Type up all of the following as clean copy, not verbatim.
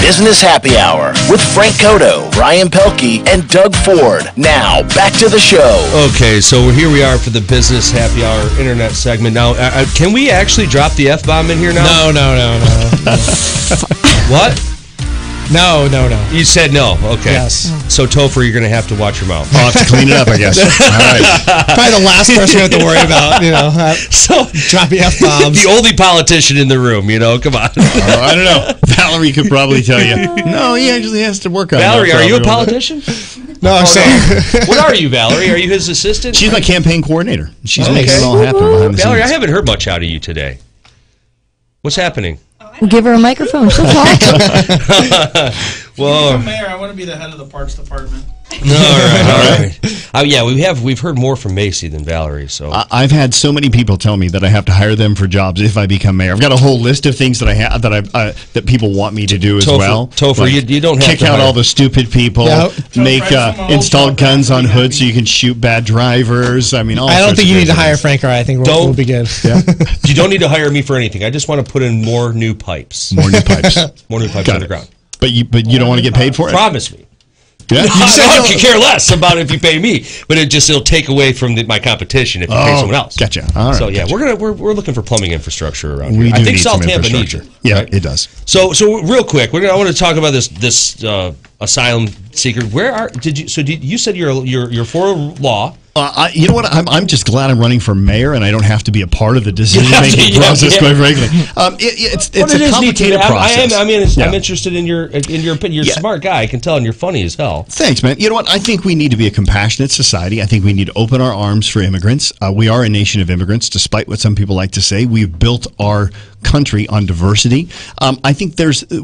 Business Happy Hour with Frank Coto, Ryan Pelky, and Doug Ford. Now, back to the show. Okay, so here we are for the Business Happy Hour internet segment. Now, can we actually drop the F-bomb in here now? No. What? No. You said no. Okay. Yes. So, Topher, you're going to have to watch your mouth. I'll have to clean it up, I guess. All right. Probably the last person you have to worry about, So, dropping F-bombs. The only politician in the room, come on. I don't know. Valerie could probably tell you. No, he actually has to work on it. Valerie, are you a politician? No, I'm saying. What are you, Valerie? Are you his assistant? She's my campaign coordinator. She's making it all happen behind the Valerie, scenes. I haven't heard much out of you today. What's happening? We'll give her a microphone. She'll talk. Well, Mayor, I want to be the head of the Parks Department. All right. We've heard more from Macy than Valerie. So I've had so many people tell me that I have to hire them for jobs if I become mayor. I've got a whole list of things that I have that people want me to do as well. Topher, like you don't have kick to out hire. all the stupid people. Yep. Make install guns on hoods so you can shoot bad drivers. I mean, I don't think you need to hire Frank or I think we'll be good. Yeah. You don't need to hire me for anything. I just want to put in more new pipes. More new pipes. More new pipes underground. But you don't want to get paid for it? Promise me. Yeah. I could care less about if you pay me, but it'll take away from my competition if you pay someone else. Gotcha. All right. So yeah, gotcha. we're looking for plumbing infrastructure around here. We do I think need South some Tampa needs it. infrastructure. Yeah, right? it does. So real quick, I want to talk about this asylum seeker. You said you're for law? You know what? I'm just glad I'm running for mayor and I don't have to be a part of the decision-making process, quite frankly. It's a complicated process. I'm interested in your opinion. You're a smart guy. I can tell, and you're funny as hell. Thanks, man. You know what? I think we need to be a compassionate society. I think we need to open our arms for immigrants. We are a nation of immigrants, despite what some people like to say. We've built our country on diversity. I think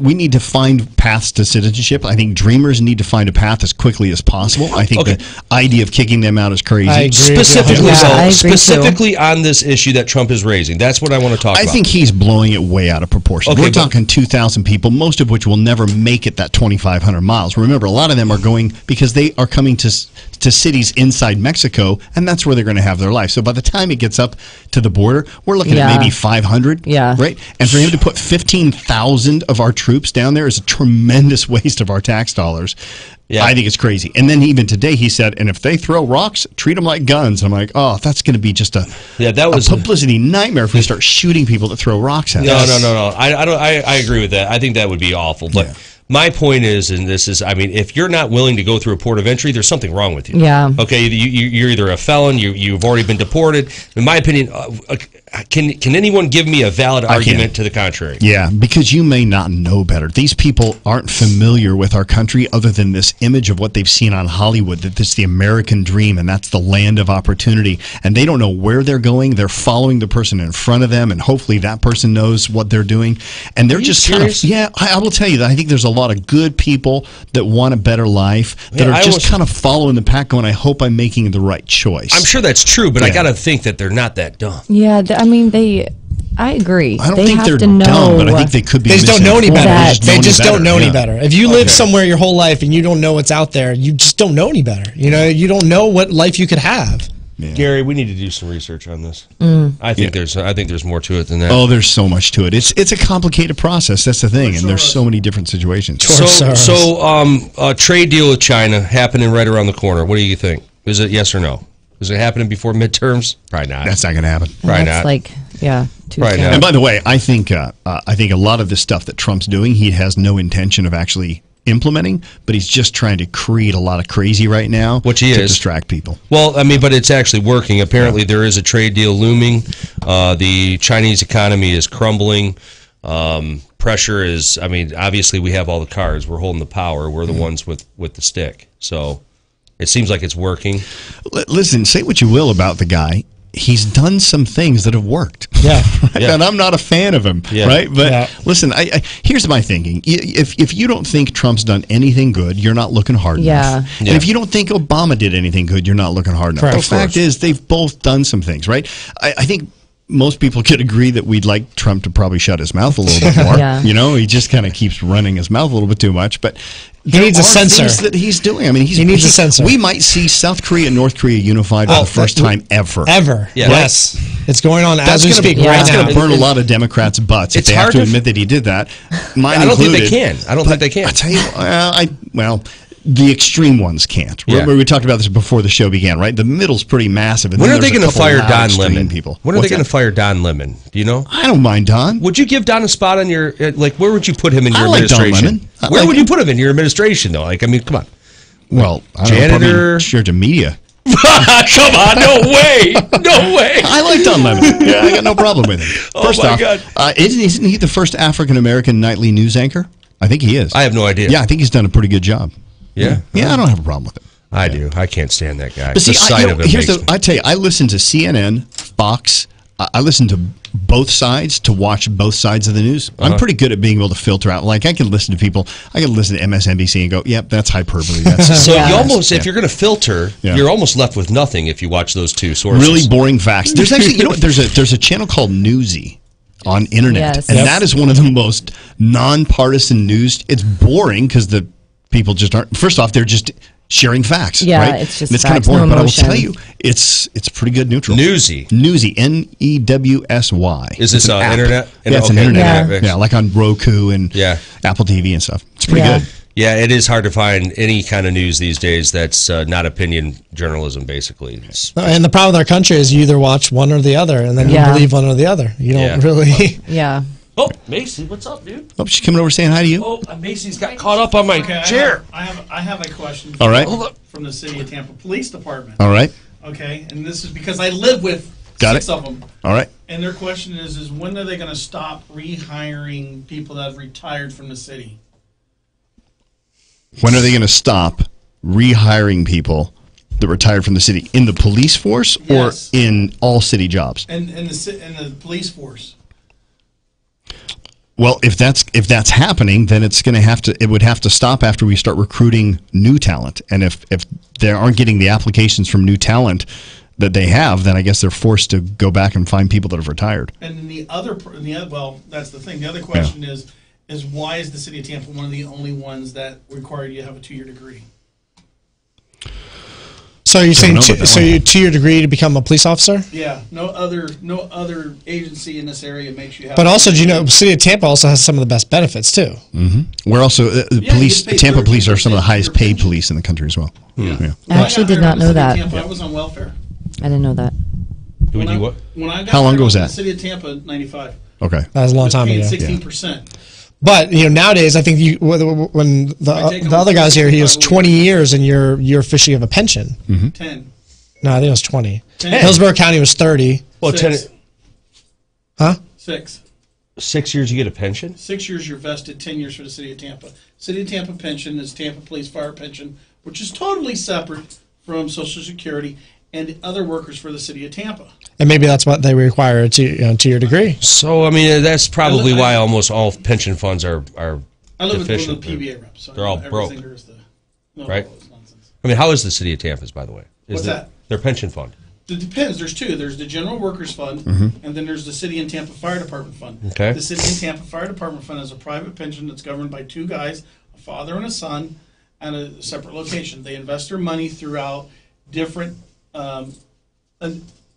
we need to find paths to citizenship. I think dreamers need to find a path as quickly as possible. I think the idea of kicking them out is crazy. I agree. Specifically on this issue that Trump is raising. That's what I want to talk about. I think he's blowing it way out of proportion. We're talking 2,000 people, most of which will never make it that 2,500 miles. Remember, a lot of them are going because they are coming to cities inside Mexico, and that's where they're going to have their life. So by the time it gets up to the border, we're looking at maybe 500. Yeah. Right? And for him to put 15,000 of our troops down there is a tremendous waste of our tax dollars. Yeah. I think it's crazy. And then even today he said, and if they throw rocks, treat them like guns. I'm like, oh, that's going to be just a publicity nightmare if we start shooting people that throw rocks at us. No. I agree with that. I think that would be awful. But my point is, and this is, if you're not willing to go through a port of entry, there's something wrong with you. Yeah. Okay, you're either a felon, you've already been deported. In my opinion, can anyone give me a valid argument to the contrary? Yeah, because you may not know better. These people aren't familiar with our country other than this image of what they've seen on Hollywood, that this is the American dream and that's the land of opportunity. And they don't know where they're going. They're following the person in front of them, and hopefully that person knows what they're doing. And they're just serious? I will tell you that I think there's a lot of good people that want a better life that are just kind of following the pack going, I hope I'm making the right choice. I'm sure that's true, but I got to think that they're not that dumb. Yeah, I agree. I don't think they're dumb, but I think they could be. They just don't know any better. They just don't know any better. If you live Okay. somewhere your whole life and you don't know what's out there, you just don't know any better. You know, you don't know what life you could have. Yeah. Gary, we need to do some research on this. I think there's more to it than that. Oh, there's so much to it. It's a complicated process. That's the thing, and there's so many different situations. So, a trade deal with China happening right around the corner. What do you think? Is it yes or no? Is it happening before midterms? Probably not. That's not going to happen. Probably That's not. Right not. And by the way, I think a lot of this stuff that Trump's doing, he has no intention of actually implementing, but he's just trying to create a lot of crazy right now to distract people. Well, but it's actually working. Apparently, there is a trade deal looming. The Chinese economy is crumbling. Pressure is, obviously we have all the cards. We're holding the power. We're the ones with the stick. So it seems like it's working. Listen, say what you will about the guy. He's done some things that have worked. Yeah. And I'm not a fan of him, right? But listen, here's my thinking. If you don't think Trump's done anything good, you're not looking hard enough. And if you don't think Obama did anything good, you're not looking hard enough. The fact is, they've both done some things, right? I think most people could agree that we'd like Trump to probably shut his mouth a little bit more. You know, he just kind of keeps running his mouth a little bit too much. But he needs a censor. Things that he's doing. He needs a censor. We might see South Korea and North Korea unified for the first time ever. Yes. It's going on as we speak That's right going now. to burn a lot of Democrats' butts if It's they have hard to to- admit that he did that. Mine I don't think included. they can. I don't think they can. I tell you, the extreme ones can't. Yeah. We talked about this before the show began, right? The middle's pretty massive. And When then are they there's a going to couple fire loud, Don extreme Lemon? People. When are What's they going that? to fire Don Lemon? Do you know? I don't mind Don. Would you give Don a spot on your where would you put him in your I like Don administration? Lemon. I Where like would you him. put him in your administration though? Like, I mean, come on. Well, I don't know, Janitor. probably in charge of media. Come on, no way. No way. I like Don Lemon. Yeah, I got no problem with him. Oh, First my off, God. isn't he the first African American nightly news anchor? I think he is. I have no idea. Yeah, I think he's done a pretty good job. Yeah. Yeah, I don't have a problem with it. I do. I can't stand that guy. But see, the sight of him here's makes me- I tell you, I listen to CNN, Fox. I listen to both sides to watch both sides of the news. I'm pretty good at being able to filter out. Like, I can listen to people. I can listen to MSNBC and go, "Yep, that's hyperbole." That's So Yeah. you almost, if Yeah. you're going to filter, Yeah. you're almost left with nothing if you watch those two sources. really boring facts. There's actually, there's a channel called Newsy on internet, Yes. and Yep. that is one of the most nonpartisan news. It's boring because the people just aren't. First off, they're just sharing facts. Yeah, right? it's just And it's kind of facts, no boring. But I will emotion. tell you, it's pretty good neutral. Newsy. Newsy, Newsy. Is this It's an app. internet? Yeah, it's an Okay, internet. Yeah. app. Yeah, like on Roku and Yeah. Apple TV and stuff. It's pretty Yeah. good. Yeah, it is hard to find any kind of news these days that's not opinion journalism, basically. It's, And the problem with our country is you either watch one or the other, and then you Yeah. believe one or the other. You don't Yeah. really. Yeah. oh, Macy, what's up, dude? Oh, she's coming over saying hi to you. Oh, Macy's got caught up on my Okay, chair. I have a question. All right. From the City of Tampa Police Department. All right. Okay, and this is because I live with Got six it. of them. All right. And their question is when are they going to stop rehiring people that have retired from the city? When are they going to stop rehiring people that retired from the city in the police force or Yes. in all city jobs? And the police force. Well, if that's happening, then it would have to stop after we start recruiting new talent. And if they aren't getting the applications from new talent that they have, then I guess they're forced to go back and find people that have retired. And then well, that's the thing. The other question is why is the City of Tampa one of the only ones that require you to have a 2-year degree? So you're saying know about that one. you 2-year degree to become a police officer? Yeah, no other agency in this area makes you have. But also, do you know, City of Tampa also has some of the best benefits too. We're also the Yeah, police. you pay Tampa police are some of the 13% highest paid pension. police in the country as well. Yeah. I actually did not know that. Tampa, I was on welfare. I didn't know that. Would you what? When I got How long ago was hired that? in the City of Tampa, 95. Okay. That was a long time ago. 16%. But nowadays, I think when I take the other guy's here, he was 65 20 years, and you're officially have a pension. 10. No, I think it was 20. 10. Hillsborough County was 30. Well, 6. Huh? 6. 6 years you get a pension? 6 years you're vested, 10 years for the City of Tampa. City of Tampa pension is Tampa Police Fire pension, which is totally separate from Social Security and other workers for the City of Tampa. And maybe that's what they require a 2-year degree. So, I mean, that's probably I- why almost all pension funds are I live with one deficient. of the PBA reps. So They're all everything broke. there is no, Right? all this nonsense. I mean, how is the city of Tampa's, by the way? What's that? Their pension fund. It depends. There's two. There's the General Workers Fund, and then there's the City and Tampa Fire Department Fund. Okay. The City and Tampa Fire Department Fund is a private pension that's governed by two guys, a father and a son, at a separate location. They invest their money throughout different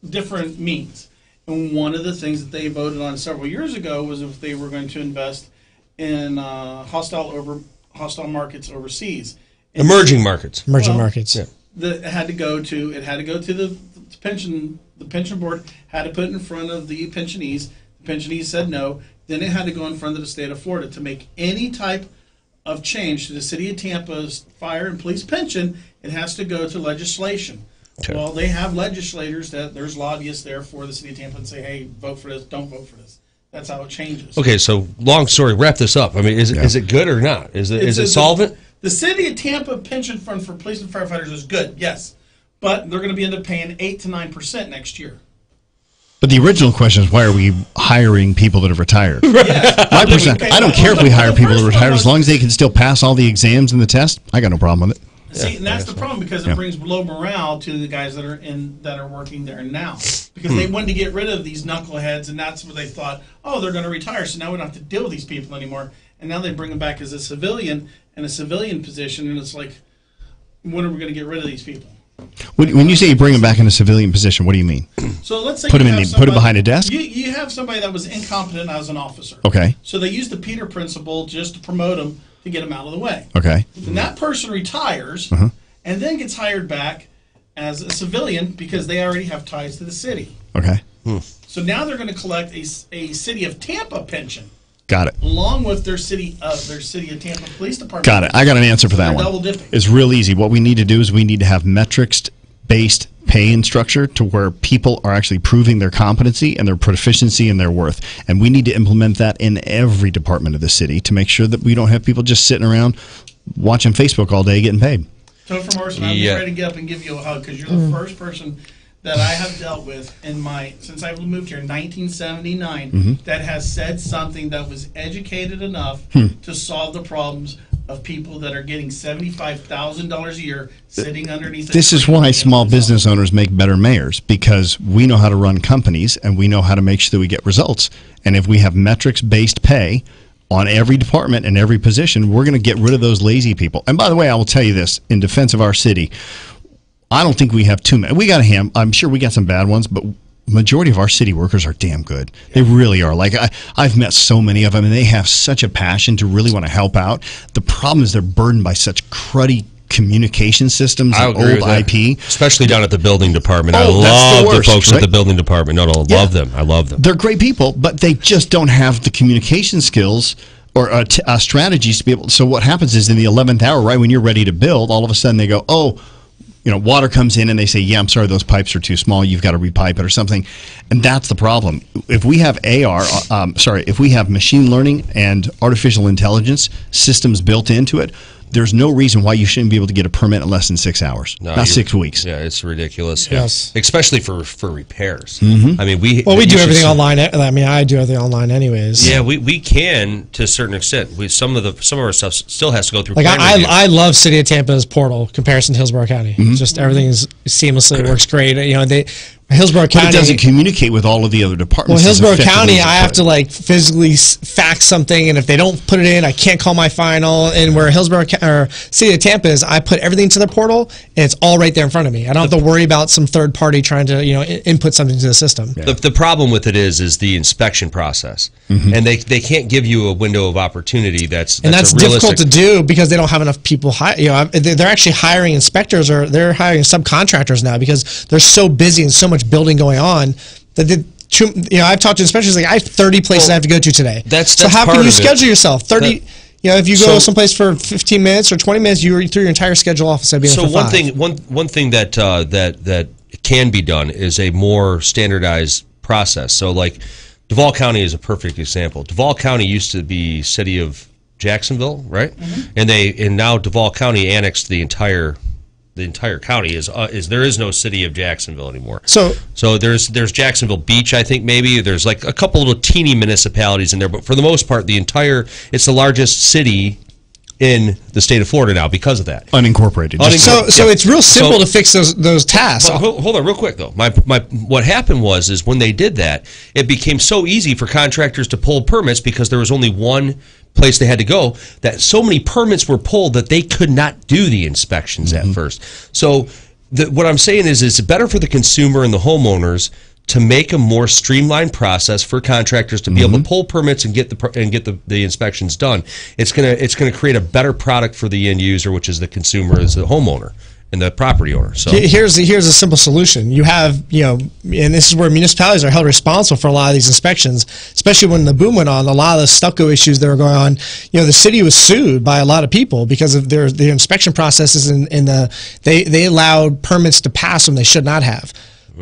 different means. And one of the things that they voted on several years ago was if they were going to invest in hostile markets overseas. Emerging markets. Emerging Well, markets. Yeah. It had to go to the pension. The pension board had to put it in front of the pensionees. The pensionees said no. Then it had to go in front of the state of Florida to make any type of change to the City of Tampa's fire and police pension. It has to go to legislation. Okay. Well, they have legislators that there's lobbyists there for the City of Tampa and say, hey, vote for this, don't vote for this. That's how it changes. Okay, so long story. Wrap this up. I mean, is it good or not? Is it solvent? The City of Tampa pension fund for police and firefighters is good, yes, but they're going to be end up paying 8 to 9% next year. But the original question is, why are we hiring people that have retired? Yes. My percent, I don't care if we hire people that retire as long as they can still pass all the exams and the test. I got no problem with it. See, and that's the problem because it brings low morale to the guys that are working there now because they wanted to get rid of these knuckleheads, and that's what they thought. Oh, they're going to retire, so now we don't have to deal with these people anymore. And now they bring them back as a civilian in a civilian position, and it's like, when are we going to get rid of these people? When you say you bring them back in a civilian position, what do you mean? So let's say Put you them have put them behind a desk. You have somebody that was incompetent as an officer. Okay. So they use the Peter principle just to promote them to get them out of the way. Okay. Then that person retires and then gets hired back as a civilian because they already have ties to the city. Okay. So now they're going to collect a city of Tampa pension. Got it. Along with their city of Tampa Police Department. Got it. I got an answer for that one. Double dipping. It's real easy. What we need to do is we need to have metrics-based pay and structure to where people are actually proving their competency and their proficiency and their worth. And we need to implement that in every department of the city to make sure that we don't have people just sitting around watching Facebook all day getting paid. So from Orson, I'll be ready to get up and give you a hug because you're the first person that I have dealt with since I moved here in 1979 that has said something that was educated enough to solve the problems of people that are getting $75,000 a year sitting underneath. This is why small business owners make better mayors, because we know how to run companies and we know how to make sure that we get results. And if we have metrics-based pay on every department and every position, we're going to get rid of those lazy people. And by the way, I will tell you this, in defense of our city, I don't think we have too many. We got I'm sure we got some bad ones, but majority of our city workers are damn good. They really are. Like I've met so many of them, and they have such a passion to really want to help out. The problem is they're burdened by such cruddy communication systems and old IP. Especially down at the building department. Oh, I love the folks right? at the building department. Love them. I love them. They're great people, but they just don't have the communication skills or strategies to be able. So what happens is in the 11th hour, right when you're ready to build, all of a sudden they go, water comes in and they say, yeah, I'm sorry, those pipes are too small. You've got to repipe it or something. And that's the problem. If we have if we have machine learning and artificial intelligence systems built into it, there's no reason why you shouldn't be able to get a permit in less than 6 hours, not 6 weeks. Yeah, it's ridiculous. Yes. Especially for repairs. I mean, we do everything online. I mean, I do everything online anyways. Yeah, we can to a certain extent. Some of our stuff still has to go through. Like I love City of Tampa's portal comparison to Hillsborough County. Just everything is seamlessly, it works great. Hillsborough County, but it doesn't communicate with all of the other departments. Well, Hillsborough County, I have to physically fax something, and if they don't put it in, I can't call my final. And where City of Tampa is, I put everything to the portal, and it's all right there in front of me. I don't have to worry about some third party trying to input something to the system. Yeah. The problem with it is the inspection process, and they can't give you a window of opportunity that's difficult to do because they don't have enough people. They're actually hiring inspectors, or they're hiring subcontractors now because they're so busy and so much building going on that I've talked to inspectors I have 30 places I have to go to today. So how can you schedule yourself 30? If you go someplace for 15 minutes or 20 minutes, you threw your entire schedule off instead of being there for 5. One thing that can be done is a more standardized process. So Duval County is a perfect example. Duval County used to be city of Jacksonville, right? And now Duval County annexed the entire county. Is there is no city of Jacksonville anymore. So there's Jacksonville Beach, I think maybe. There's a couple little teeny municipalities in there, but for the most part, it's the largest city in the state of Florida now because of that. Unincorporated. So it's real simple to fix those tasks. Hold on real quick though. What happened is when they did that, it became so easy for contractors to pull permits because there was only one place they had to go, that so many permits were pulled that they could not do the inspections at first. So what I'm saying is it's better for the consumer and the homeowners to make a more streamlined process for contractors to be able to pull permits and get the inspections done. It's gonna create a better product for the end user, which is the consumer, as the homeowner and the property owner. So here's a simple solution. You have and this is where municipalities are held responsible for a lot of these inspections, especially when the boom went on. A lot of the stucco issues that were going on. The city was sued by a lot of people because of their inspection processes and they allowed permits to pass when they should not have.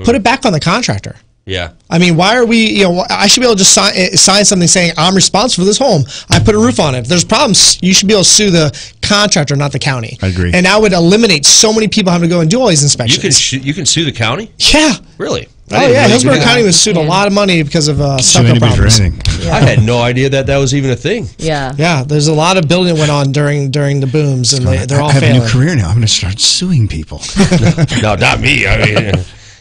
Put it back on the contractor. Yeah. I mean, why are we, I should be able to just sign something saying I'm responsible for this home. I put a roof on it. If there's problems, you should be able to sue the contractor, not the county. I agree. And that would eliminate so many people having to go and do all these inspections. You can sue the county? Yeah. Really? Hillsborough County was sued a lot of money because of stucco problems. I had no idea that was even a thing. Yeah. Yeah, there's a lot of building that went on during the booms, and they're all failing. I have a new career now. I'm going to start suing people. No, not me. I mean...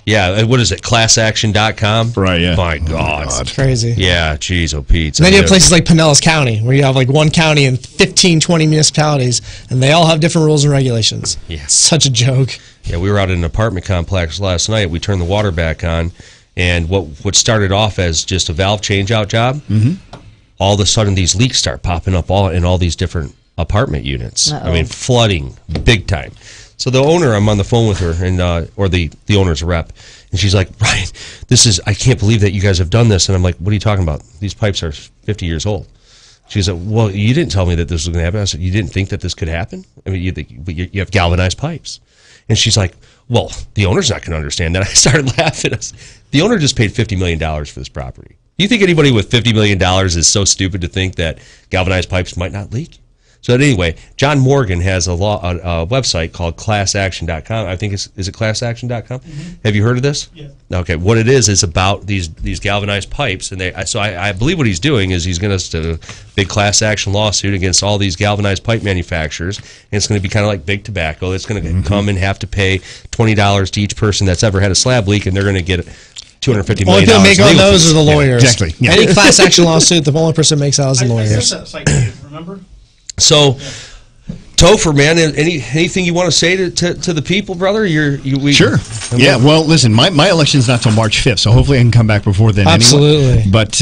Yeah, what is it, classaction.com? Right, yeah. My God. It's crazy. Yeah, geez, Pete. And then you have places like Pinellas County, where you have one county and 15, 20 municipalities, and they all have different rules and regulations. Yeah. It's such a joke. Yeah, we were out in an apartment complex last night. We turned the water back on, and what started off as just a valve change-out job, all of a sudden these leaks start popping up in all these different apartment units. Uh-oh. I mean, flooding big time. So the owner, I'm on the phone with her, and or the owner's rep, and she's like, Ryan, I can't believe that you guys have done this. And I'm like, what are you talking about? These pipes are 50 years old. She's like, well, you didn't tell me that this was going to happen. I said, you didn't think that this could happen? I mean, you have galvanized pipes. And she's like, well, the owner's not going to understand that. I started laughing. The owner just paid $50 million for this property. You think anybody with $50 million is so stupid to think that galvanized pipes might not leak? So anyway, John Morgan has a website called ClassAction.com. I think is it ClassAction.com? Have you heard of this? Yeah. Okay. What it is about these galvanized pipes, and I believe what he's doing is he's going to do a big class action lawsuit against all these galvanized pipe manufacturers, and it's going to be kind of like big tobacco. It's going to come and have to pay $20 to each person that's ever had a slab leak, and they're going to get $250 million. Only people make on those are the lawyers. Yeah, exactly. Yeah. Any class action lawsuit, the only person who makes out is the lawyers. I sent that site to you, remember? So, Topher, man, anything you want to say to the people, brother? Sure. Yeah. Well, listen, my election's not till March 5th, so hopefully I can come back before then. Absolutely. Anyway. But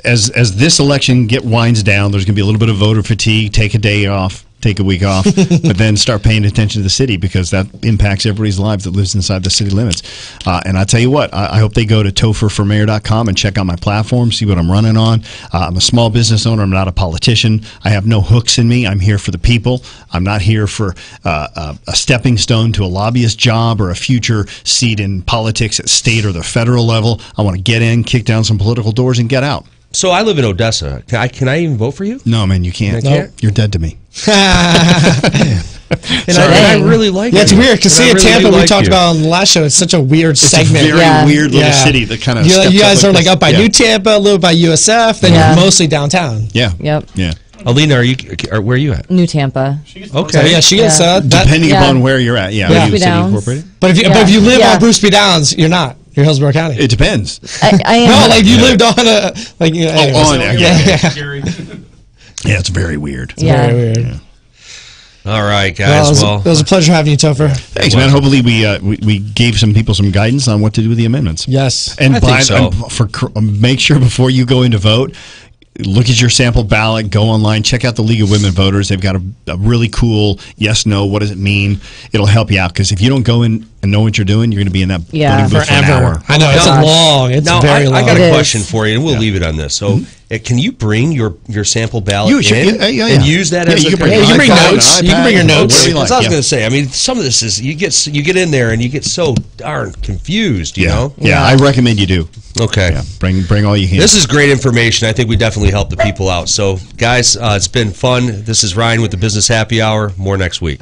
as this election winds down, there's going to be a little bit of voter fatigue. Take a day off. Take a week off, but then start paying attention to the city because that impacts everybody's lives that lives inside the city limits. And I tell you what, I hope they go to topherformayor.com and check out my platform, see what I'm running on. I'm a small business owner. I'm not a politician. I have no hooks in me. I'm here for the people. I'm not here for a stepping stone to a lobbyist job or a future seat in politics at state or the federal level. I want to get in, kick down some political doors, and get out. So I live in Odessa. Can I even vote for you? No, man, you can't. I can't? You're dead to me. And I really like it. Yeah, it's weird because see, Tampa, we talked you. about on the last show. It's such a weird segment. It's a very weird little city that kind of. You guys are like this. up by New Tampa, a little by USF, then you're mostly downtown. Yeah. Yep. Yeah. Alina, where are you at? New Tampa. Okay. So, yeah, she gets depending upon where you're at. Yeah. Bruce Are you B. city Downs. incorporated? But if you live on Bruce B. Downs, you're not. You're Hillsborough County. It depends. I am. No, like you lived on a like. Yeah, it's very weird. It's very weird. Yeah. All right, guys. It was a pleasure having you, Topher. Thanks, man. Hopefully, we gave some people some guidance on what to do with the amendments. Yes, and I think so. Make sure before you go in to vote, look at your sample ballot. Go online, check out the League of Women Voters. They've got a really cool yes, no. What does it mean? It'll help you out because if you don't go in and know what you're doing, you're going to be in that voting booth for an hour. I know it's long. It's very long. I got a question for you, and we'll leave it on this. So, can you bring your sample ballot in and use that as you a can bring notes. You can bring your notes. That's what I was going to say. I mean, some of this is you get in there and you get so darn confused. You know. Yeah, I recommend you do. Okay. Yeah, bring all you can. This is great information. I think we definitely help the people out. So, guys, it's been fun. This is Ryan with the Business Happy Hour. More next week.